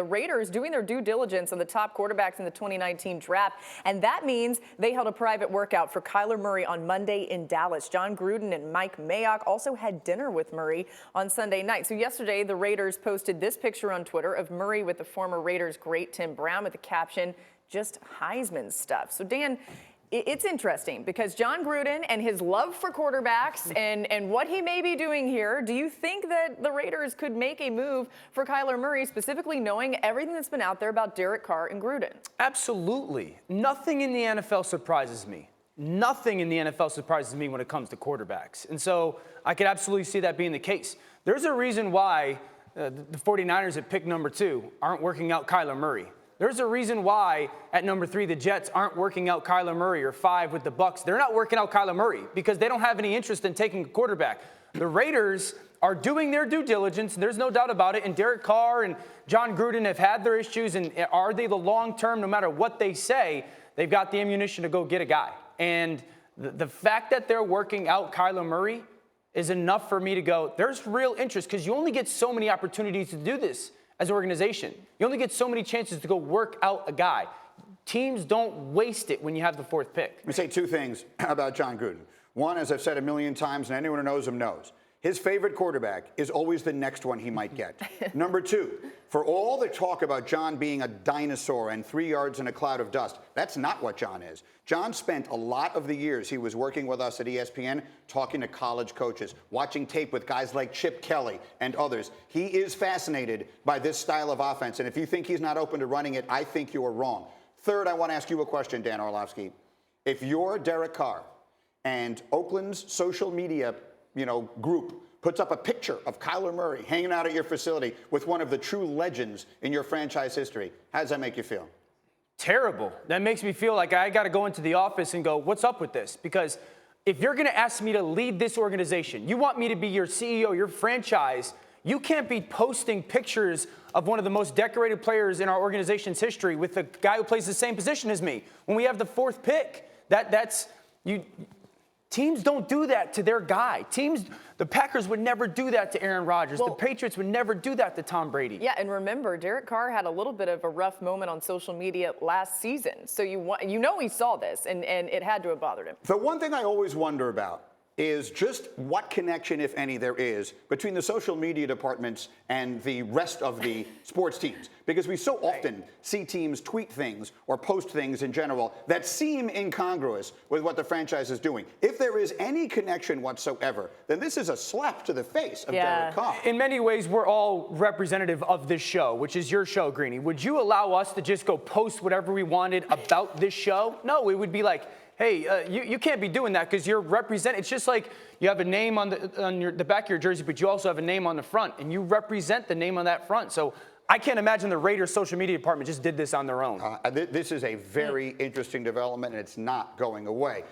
The Raiders doing their due diligence on the top quarterbacks in the 2019 draft, and that means they held a private workout for Kyler Murray on Monday in Dallas. Jon Gruden and Mike Mayock also had dinner with Murray on Sunday night. So yesterday, the Raiders posted this picture on Twitter of Murray with the former Raiders great Tim Brown with the caption, "Just Heisman stuff." So Dan, it's interesting because Jon Gruden and his love for quarterbacks and what he may be doing here, do you think that the Raiders could make a move for Kyler Murray, specifically knowing everything that's been out there about Derek Carr and Gruden? Absolutely. Nothing in the NFL surprises me. Nothing in the NFL surprises me when it comes to quarterbacks. And so I could absolutely see that being the case. There's a reason why the 49ers at pick number 2 aren't working out Kyler Murray. There's a reason why at number 3 the Jets aren't working out Kyler Murray, or 5 with the Bucs. They're not working out Kyler Murray because they don't have any interest in taking a quarterback. The Raiders are doing their due diligence, and there's no doubt about it. And Derek Carr and Jon Gruden have had their issues, and are they the long term? No matter what they say, they've got the ammunition to go get a guy. And the fact that they're working out Kyler Murray is enough for me to go, there's real interest, because you only get so many opportunities to do this as an organization. You only get so many chances to go work out a guy. Teams don't waste it when you have the 4th pick. Let me say 2 things about Jon Gruden. One, as I've said a million times, and anyone who knows him knows, his favorite quarterback is always the next one he might get. Number 2, for all the talk about Jon being a dinosaur and 3 yards in a cloud of dust, that's not what Jon is. Jon spent a lot of the years he was working with us at ESPN talking to college coaches, watching tape with guys like Chip Kelly and others. He is fascinated by this style of offense, and if you think he's not open to running it, I think you're wrong. Third, I want to ask you a question, Dan Orlovsky. If you're Derek Carr and Oakland's social media group puts up a picture of Kyler Murray hanging out at your facility with one of the true legends in your franchise history, how does that make you feel? Terrible. That makes me feel like I got to go into the office and go, what's up with this? Because if you're going to ask me to lead this organization, you want me to be your CEO, your franchise, you can't be posting pictures of one of the most decorated players in our organization's history with a guy who plays the same position as me when we have the 4th pick. That's you. Teams don't do that to their guy. The Packers would never do that to Aaron Rodgers. The Patriots would never do that to Tom Brady. Yeah, and remember, Derek Carr had a little bit of a rough moment on social media last season. So he saw this, and it had to have bothered him. The one thing I always wonder about is just what connection, if any, there is between the social media departments and the rest of the sports teams. Because we so often see teams tweet things or post things in general that seem incongruous with what the franchise is doing. If there is any connection whatsoever, then this is a slap to the face of Derek Carr. In many ways, we're all representative of this show, which is your show, Greeny. Would you allow us to just go post whatever we wanted about this show? No, it would be like, hey, you can't be doing that because you're representing. It's just like you have a name on the back of your jersey, but you also have a name on the front, and you represent the name on that front. So I can't imagine the Raiders social media department just did this on their own. This is a very interesting development, and it's not going away.